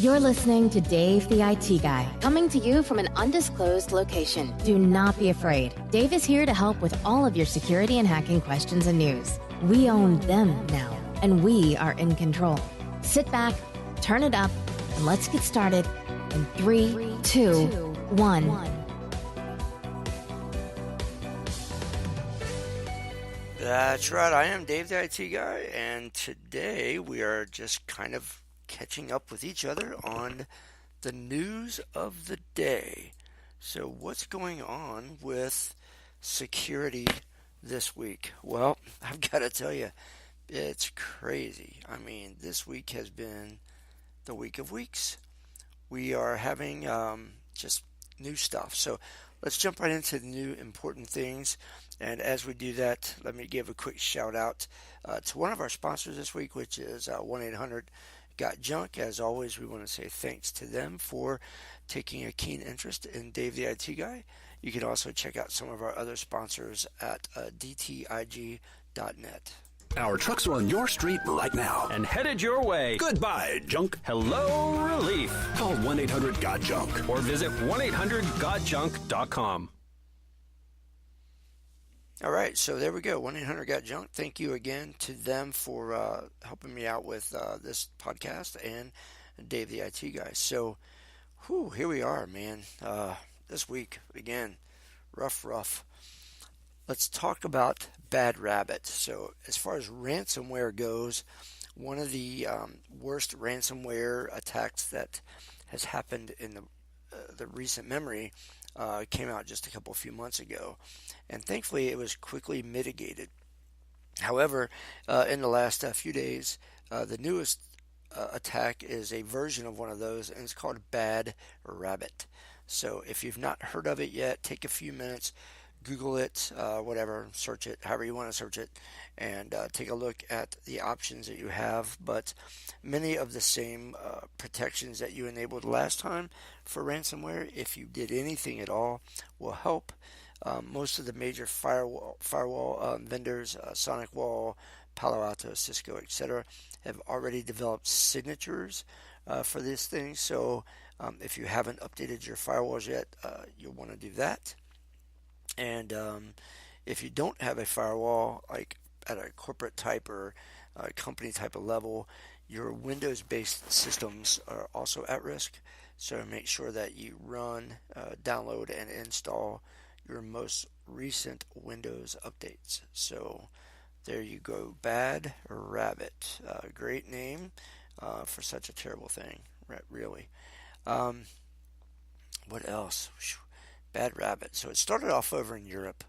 You're listening to Dave the IT Guy, coming to you from an undisclosed location. Do not be afraid. Dave is here to help with all of your security and hacking questions and news. We own them now, and we are in control. Sit back, turn it up, and let's get started in 3, 2, 1. That's right, I am Dave the IT Guy, and today we are just kind of catching up with each other on the news of the day. So what's going on with security this week? Well, I've got to tell you, it's crazy. I mean, this week has been the week of weeks. We are having just new stuff. So let's jump right into the new important things. And as we do that, let me give a quick shout out to one of our sponsors this week, which is 1-800-GOT-JUNK. As always, we want to say thanks to them for taking a keen interest in Dave the IT Guy. You can also check out some of our other sponsors at dtig.net. Our trucks are on your street right now. And headed your way. Goodbye, junk. Hello, relief. Call 1-800-GOT-JUNK. Or visit 1-800-GOT-JUNK.com. All right, so there we go, 1-800-GOT-JUNK. Thank you again to them for helping me out with this podcast and Dave the IT Guy. So, here we are, man. This week, again, rough. Let's talk about Bad Rabbit. So as far as ransomware goes, one of the worst ransomware attacks that has happened in the recent memory came out just a few months ago. And thankfully it was quickly mitigated. However, in the last few days, the newest attack is a version of one of those, and it's called Bad Rabbit. So if you've not heard of it yet, take a few minutes, Google it, whatever, search it, however you want to search it, and take a look at the options that you have. But many of the same protections that you enabled last time for ransomware, if you did anything at all, will help. Most of the major firewall vendors, SonicWall, Palo Alto, Cisco, etc., have already developed signatures for this thing. So if you haven't updated your firewalls yet, you'll want to do that. And if you don't have a firewall, like at a corporate type or a company type of level, your Windows-based systems are also at risk. So make sure that you run, download, and install your most recent Windows updates. So there you go, Bad Rabbit. Great name for such a terrible thing, really. What else? Bad Rabbit. So it started off over in Europe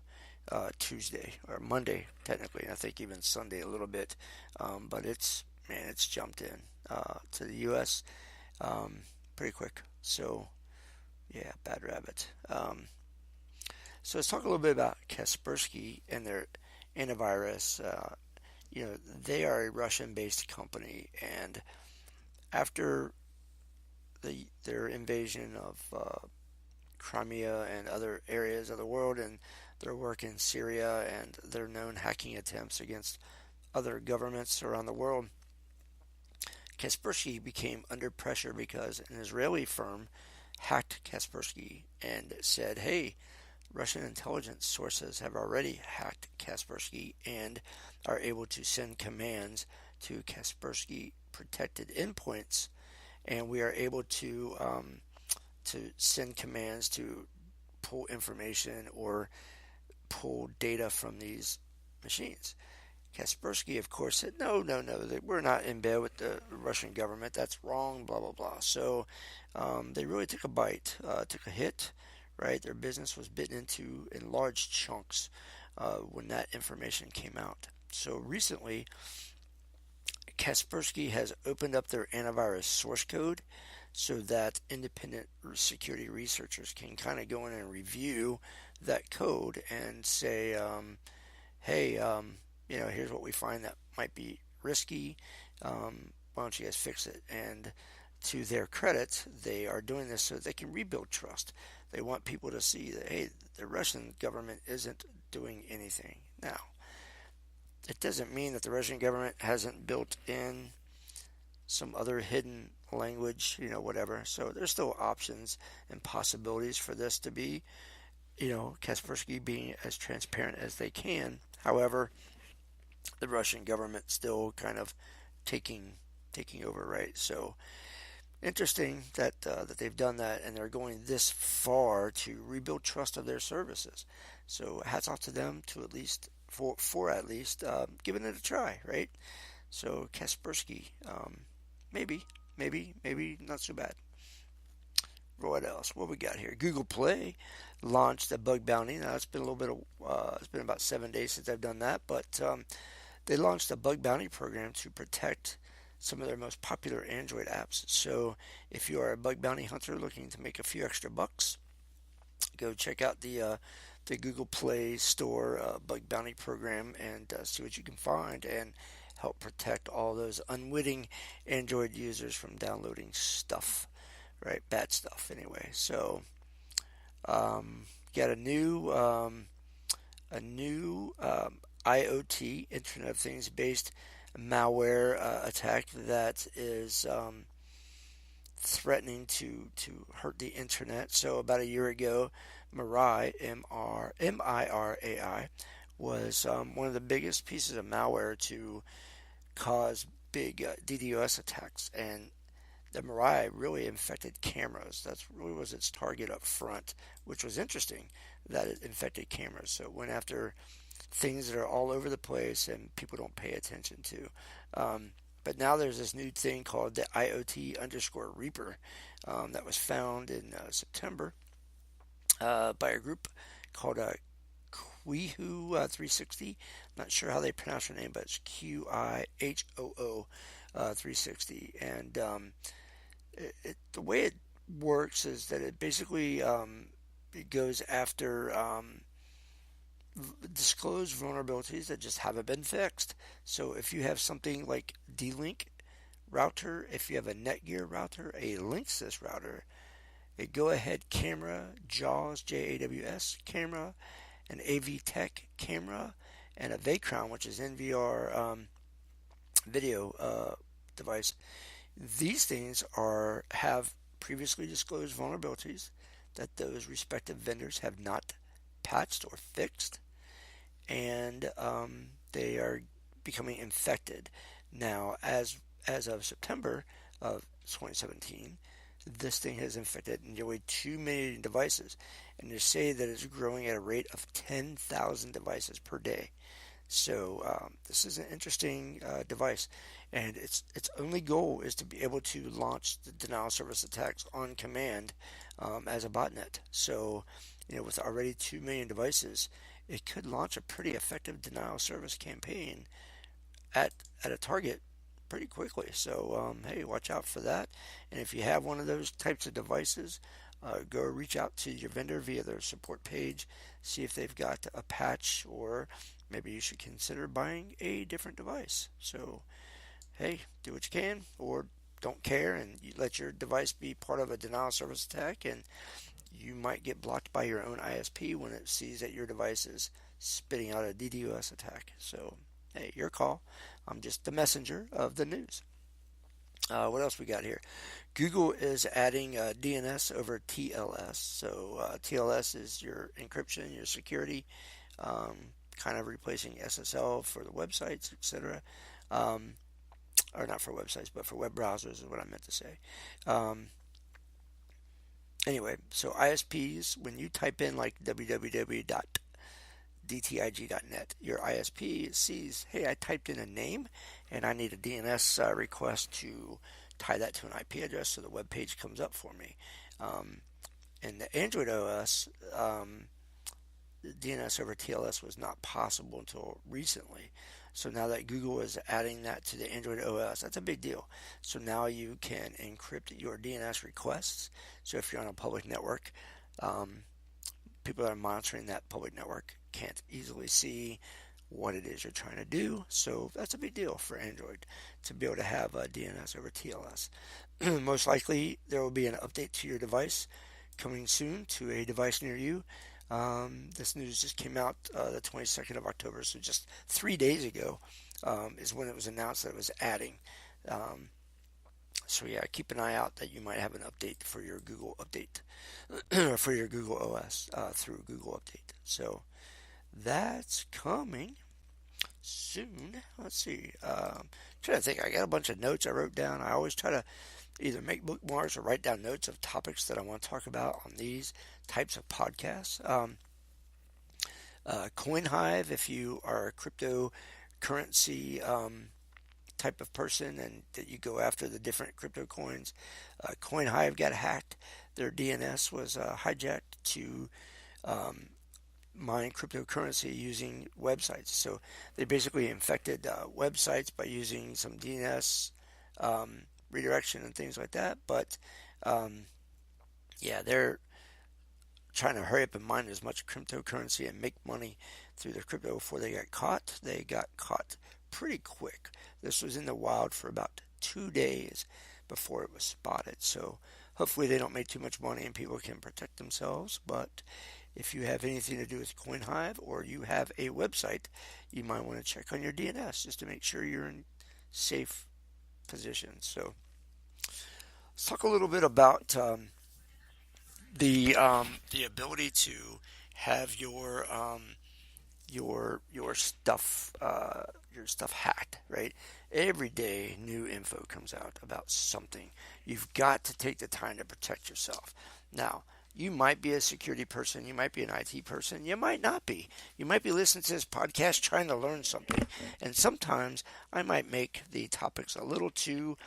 Tuesday or Monday, technically, and I think even Sunday a little bit. But it's jumped in to the U.S. Pretty quick. So yeah, Bad Rabbit. So let's talk a little bit about Kaspersky and their antivirus. They are a Russian-based company, and after their invasion of Crimea and other areas of the world, and their work in Syria and their known hacking attempts against other governments around the world, Kaspersky became under pressure because an Israeli firm hacked Kaspersky and said, hey, Russian intelligence sources have already hacked Kaspersky and are able to send commands to Kaspersky protected endpoints, and we are able to send commands to pull information or pull data from these machines. Kaspersky, of course, said, no, we're not in bed with the Russian government. That's wrong, blah, blah, blah. So they really took a bite, took a hit, right? Their business was bitten into in large chunks when that information came out. So recently, Kaspersky has opened up their antivirus source code so that independent security researchers can kind of go in and review that code and say, hey, here's what we find that might be risky. Why don't you guys fix it? And to their credit, they are doing this so they can rebuild trust. They want people to see that, hey, the Russian government isn't doing anything. Now, it doesn't mean that the Russian government hasn't built in some other hidden language, whatever. So there's still options and possibilities for this to be, Kaspersky being as transparent as they can. However, the Russian government still kind of taking over, right? So interesting that they've done that, and they're going this far to rebuild trust of their services. So hats off to them to at least giving it a try, right? So Kaspersky, maybe not so bad. What else? What we got here? Google Play launched a bug bounty. Now it's been a little bit it's been about 7 days since I've done that, but they launched a bug bounty program to protect some of their most popular Android apps. So if you are a bug bounty hunter looking to make a few extra bucks, go check out the Google Play Store bug bounty program and see what you can find and help protect all those unwitting Android users from downloading stuff, right? Bad stuff, anyway. So, got a new IoT, Internet of Things based malware attack that is threatening to hurt the internet. So about a year ago, Mirai, M-I-R-A-I, was one of the biggest pieces of malware to cause big DDoS attacks, and the Mirai really infected cameras. That's really was its target up front, which was interesting that it infected cameras. So it went after things that are all over the place and people don't pay attention to. But now there's this new thing called the IoT_Reaper that was found in September by a group called Qihoo 360. Not sure how they pronounce her name, but it's Qihoo 360. And the way it works is that it basically it goes after disclosed vulnerabilities that just haven't been fixed. So if you have something like D-Link router, if you have a Netgear router, a Linksys router, a Go-Ahead camera, JAWS, J-A-W-S camera, an AV-Tech camera, and a Vacron, which is NVR video device. These things have previously disclosed vulnerabilities that those respective vendors have not patched or fixed, and they are becoming infected. Now, as of September of 2017, this thing has infected nearly 2 million devices, and they say that it's growing at a rate of 10,000 devices per day. So this is an interesting device, and its only goal is to be able to launch the denial of service attacks on command as a botnet. So, with already 2 million devices, it could launch a pretty effective denial of service campaign at a target pretty quickly. So, hey, watch out for that. And if you have one of those types of devices, go reach out to your vendor via their support page, see if they've got a patch, or maybe you should consider buying a different device. So, hey, do what you can, or don't care, and you let your device be part of a denial of service attack, and you might get blocked by your own ISP when it sees that your device is spitting out a DDoS attack. So, hey, your call. I'm just the messenger of the news. What else we got here? Google is adding DNS over TLS. So TLS is your encryption, your security, kind of replacing SSL for the websites, etc. Or not for websites, but for web browsers is what I meant to say. Anyway, so ISPs, when you type in like www.dtig.net, your ISP sees, hey, I typed in a name and I need a DNS request to tie that to an IP address so the web page comes up for me. In the Android OS, DNS over TLS was not possible until recently. So now that Google is adding that to the Android OS, that's a big deal. So now you can encrypt your DNS requests. So if you're on a public network, people that are monitoring that public network can't easily see what it is you're trying to do. So that's a big deal for Android to be able to have a DNS over TLS. Most likely there will be an update to your device coming soon to a device near you. This news just came out the 22nd of October, so just 3 days ago is when it was announced that it was adding So yeah, keep an eye out that you might have an update for your Google update, for your Google OS through Google Update. So that's coming soon. Let's see. Trying to think. I got a bunch of notes I wrote down. I always try to either make bookmarks or write down notes of topics that I want to talk about on these types of podcasts. CoinHive, if you are a cryptocurrency type of person and that you go after the different crypto coins, CoinHive got hacked. Their DNS was hijacked to mine cryptocurrency using websites. So they basically infected websites by using some DNS redirection and things like that. But yeah, they're trying to hurry up and mine as much cryptocurrency and make money through their crypto before they got caught. They got caught pretty quick. This was in the wild for about 2 days before it was spotted. So hopefully they don't make too much money and people can protect themselves. But if you have anything to do with CoinHive or you have a website, you might want to check on your DNS just to make sure you're in safe position. So let's talk a little bit about the ability to have your stuff hacked, right? Every day new info comes out about something. You've got to take the time to protect yourself. Now, you might be a security person, you might be an IT person, you might not be. You might be listening to this podcast trying to learn something. And sometimes I might make the topics a little too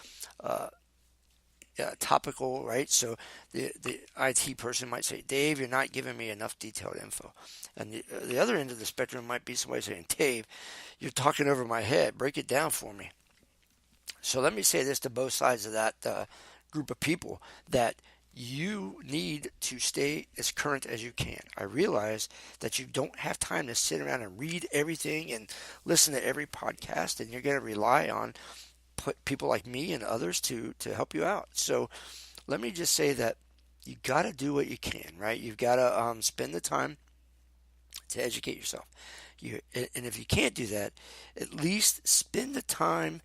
topical, right? So the IT person might say, Dave, you're not giving me enough detailed info. And the other end of the spectrum might be somebody saying, Dave, you're talking over my head. Break it down for me. So let me say this to both sides of that group of people, that you need to stay as current as you can. I realize that you don't have time to sit around and read everything and listen to every podcast, and you're going to rely on people like me and others to help you out. So let me just say that you got to do what you can, right? You've got to spend the time to educate yourself. And if you can't do that, at least spend the time,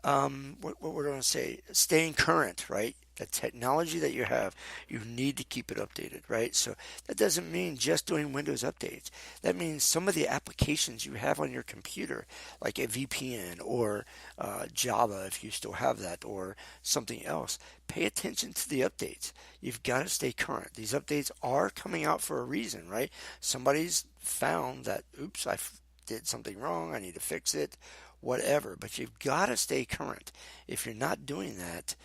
what we're going to say, staying current, right? The technology that you have, you need to keep it updated, right? So that doesn't mean just doing Windows updates. That means some of the applications you have on your computer, like a VPN or Java, if you still have that, or something else. Pay attention to the updates. You've got to stay current. These updates are coming out for a reason, right? Somebody's found that, oops, I did something wrong. I need to fix it, whatever. But you've got to stay current. If you're not doing that,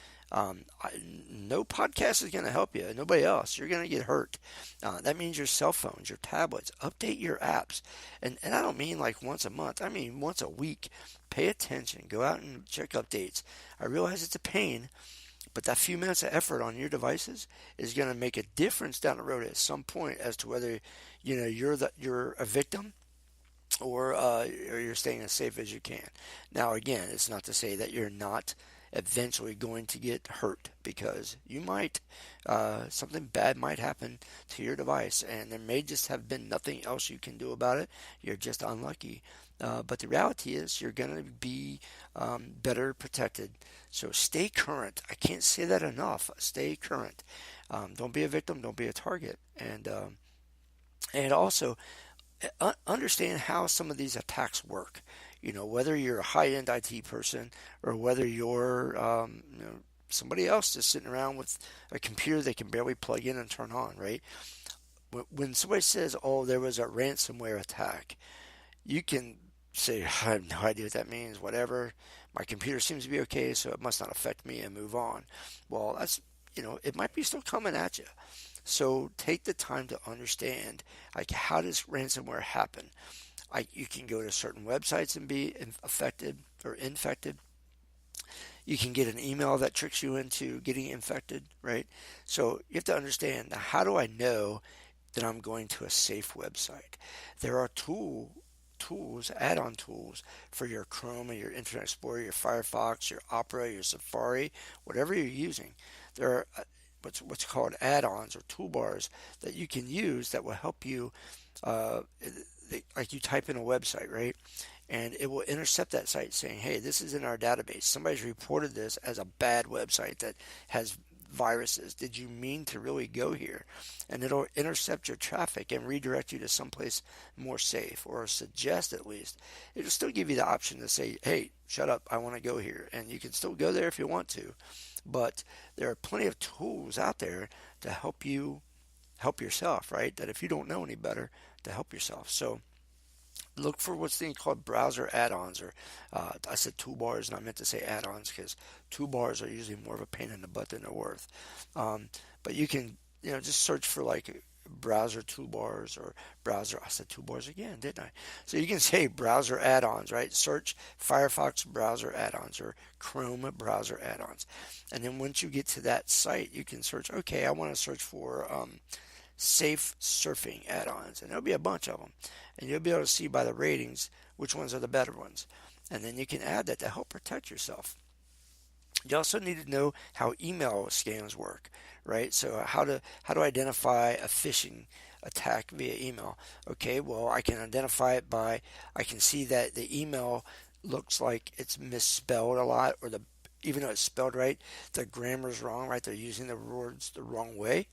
no podcast is going to help you. Nobody else. You're going to get hurt. That means your cell phones, your tablets, update your apps. And I don't mean like once a month. I mean once a week. Pay attention. Go out and check updates. I realize it's a pain, but that few minutes of effort on your devices is going to make a difference down the road at some point as to whether you're a victim or you're staying as safe as you can. Now, again, it's not to say that you're not eventually going to get hurt, because you might, something bad might happen to your device, and there may just have been nothing else you can do about it. You're just unlucky. But the reality is you're going to be better protected. So stay current. I can't say that enough. Stay current. Don't be a victim. Don't be a target. And also understand how some of these attacks work. You know, whether you're a high-end IT person or whether you're somebody else just sitting around with a computer they can barely plug in and turn on, right? When somebody says, oh, there was a ransomware attack, you can say, I have no idea what that means, whatever. My computer seems to be okay, so it must not affect me, and move on. Well, that's, it might be still coming at you. So take the time to understand, like, how does ransomware happen? You can go to certain websites and be affected or infected. You can get an email that tricks you into getting infected, right? So you have to understand, how do I know that I'm going to a safe website? There are tools, add-on tools for your Chrome or your Internet Explorer, your Firefox, your Opera, your Safari, whatever you're using. There are what's called add-ons or toolbars that you can use that will help you, like you type in a website, right? and it will intercept that site saying, hey, this is in our database. Somebody's reported this as a bad website that has viruses. Did you mean to really go here? And it'll intercept your traffic and redirect you to someplace more safe, or suggest at least. It'll still give you the option to say, hey, shut up, I want to go here. And you can still go there if you want to. But there are plenty of tools out there to help you help yourself, right? That if you don't know any better, to help yourself. So look for what's being called browser add-ons, or I said toolbars and I meant to say add-ons, because toolbars are usually more of a pain in the butt than they're worth. But you can, just search for like browser toolbars, or browser, I said toolbars again, didn't I? So you can say browser add-ons, right? Search Firefox browser add-ons or Chrome browser add-ons. And then once you get to that site, you can search, okay, I want to search for safe surfing add-ons, and there'll be a bunch of them, and you'll be able to see by the ratings which ones are the better ones, and then you can add that to help protect yourself. You also need to know how email scams work, right? So how to identify a phishing attack via email. Okay, well, I can identify it by, I can see that the email looks like it's misspelled a lot, or even though it's spelled right, the grammar's wrong, right? They're using the words the wrong way.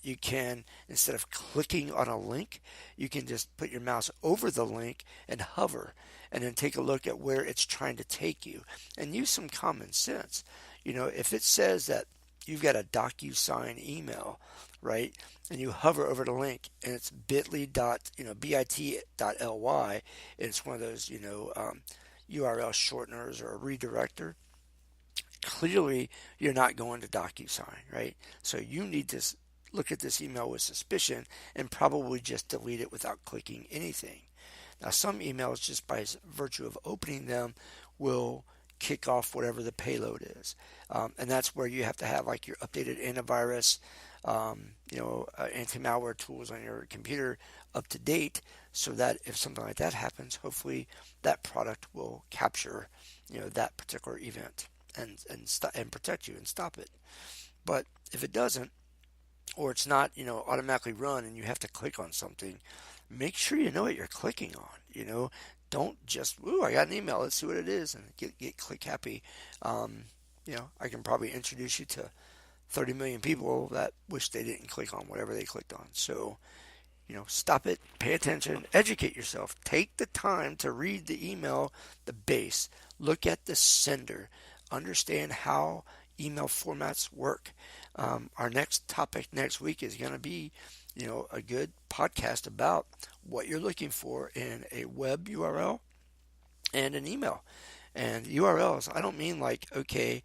You can, instead of clicking on a link, you can just put your mouse over the link and hover, and then take a look at where it's trying to take you, and use some common sense. If it says that you've got a DocuSign email, right, and you hover over the link, and it's bit.ly, and it's one of those, URL shorteners or a redirector, clearly you're not going to DocuSign, right? So you need to look at this email with suspicion and probably just delete it without clicking anything. Now, some emails, just by virtue of opening them, will kick off whatever the payload is. And that's where you have to have like your updated antivirus, anti-malware tools on your computer up to date, so that if something like that happens, hopefully that product will capture, that particular event and protect you and stop it. But if it doesn't, or it's not, automatically run, and you have to click on something, make sure you know what you're clicking on. Don't just, I got an email, let's see what it is, and get click happy. I can probably introduce you to 30 million people that wish they didn't click on whatever they clicked on. So, stop it, pay attention, educate yourself, take the time to read the email, the base, look at the sender, understand how email formats work. Our next topic next week is going to be, a good podcast about what you're looking for in a web URL and an email. And URLs, I don't mean like, okay,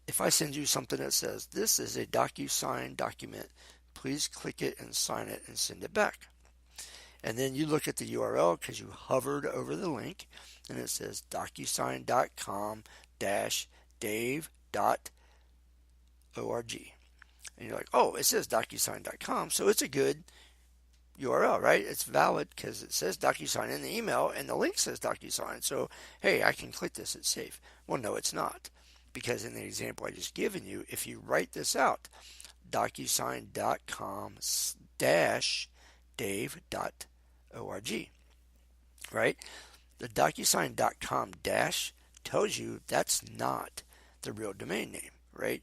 if I send you something that says, this is a DocuSign document, please click it and sign it and send it back. And then you look at the URL because you hovered over the link, and it says DocuSign.com-Dave.org. And you're like, oh, it says DocuSign.com, so it's a good URL, right? It's valid because it says DocuSign in the email, and the link says DocuSign. So, hey, I can click this, it's safe. Well, no, it's not. Because in the example I just given you, if you write this out, DocuSign.com-Dave.org, right? The DocuSign.com dash tells you that's not the real domain name, right?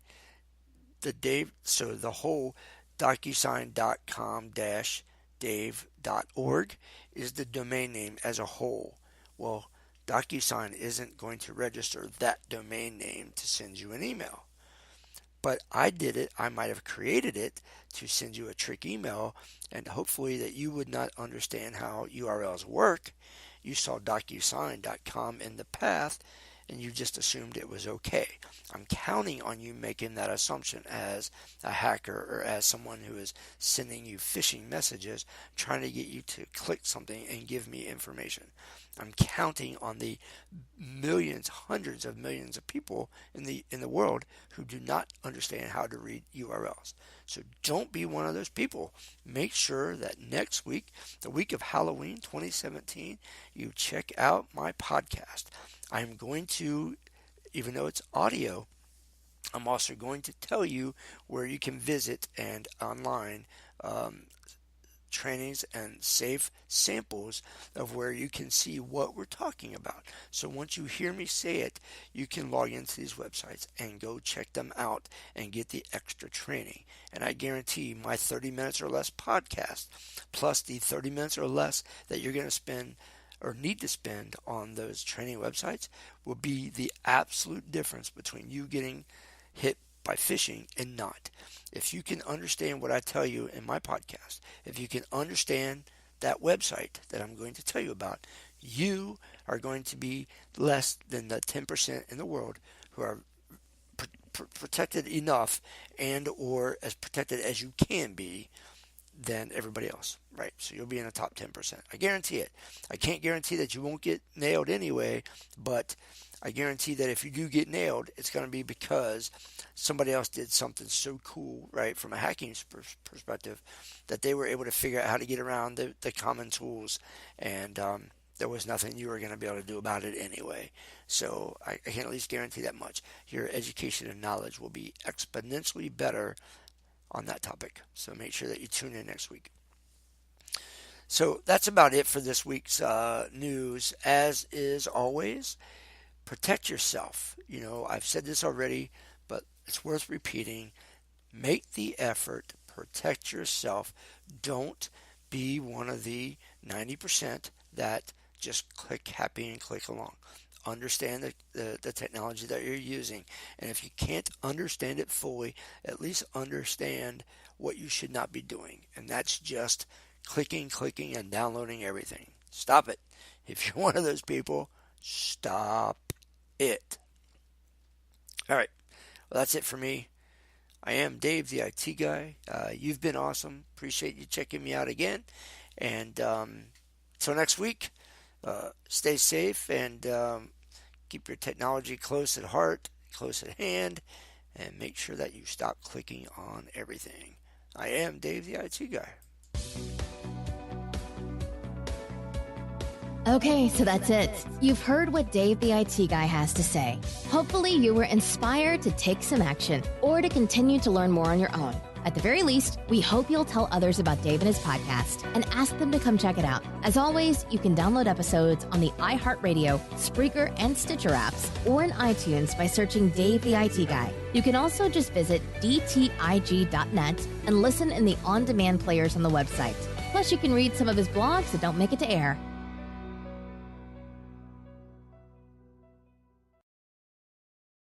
So the whole DocuSign.com-Dave.org is the domain name as a whole. Well, DocuSign isn't going to register that domain name to send you an email. But I did it. I might have created it to send you a trick email, and hopefully that you would not understand how URLs work. You saw DocuSign.com in the path, and you just assumed it was okay. I'm counting on you making that assumption as a hacker, or as someone who is sending you phishing messages trying to get you to click something and give me information. I'm counting on the millions, hundreds of millions of people in the world who do not understand how to read URLs. So don't be one of those people. Make sure that next week, the week of Halloween 2017, you check out my podcast. I'm going to, even though it's audio, I'm also going to tell you where you can visit and online trainings and safe samples of where you can see what we're talking about. So once you hear me say it, you can log into these websites and go check them out and get the extra training. And I guarantee my 30 minutes or less podcast, plus the 30 minutes or less that you're going to spend or need to spend on those training websites, will be the absolute difference between you getting hit by phishing and not. If you can understand what I tell you in my podcast, if you can understand that website that I'm going to tell you about, you are going to be less than the 10% in the world who are protected enough and or as protected as you can be than everybody else, right? So you'll be in the top 10%. I guarantee it. I can't guarantee that you won't get nailed anyway, but I guarantee that if you do get nailed, it's going to be because somebody else did something so cool, right, from a hacking perspective, that they were able to figure out how to get around the common tools, and there was nothing you were going to be able to do about it anyway. So I can at least guarantee that much. Your education and knowledge will be exponentially better on that topic. So make sure that you tune in next week. So that's about it for this week's news. As is always, protect yourself. You know, I've said this already, but it's worth repeating. Make the effort. Protect yourself. Don't be one of the 90% that just click happy and click along. Understand the technology that you're using. And if you can't understand it fully, at least understand what you should not be doing. And that's just clicking, and downloading everything. Stop it. If you're one of those people, stop it. All right. Well, that's it for me. I am Dave, the IT guy. You've been awesome. Appreciate you checking me out again. And until next week, stay safe and keep your technology close at heart, close at hand, and make sure that you stop clicking on everything. I am Dave, the IT guy. Okay, so that's it. You've heard what Dave the IT guy has to say. Hopefully you were inspired to take some action or to continue to learn more on your own. At the very least, we hope you'll tell others about Dave and his podcast and ask them to come check it out. As always, you can download episodes on the iHeartRadio, Spreaker, and Stitcher apps or in iTunes by searching Dave the IT Guy. You can also just visit dtig.net and listen in the on-demand players on the website. Plus, you can read some of his blogs that don't make it to air.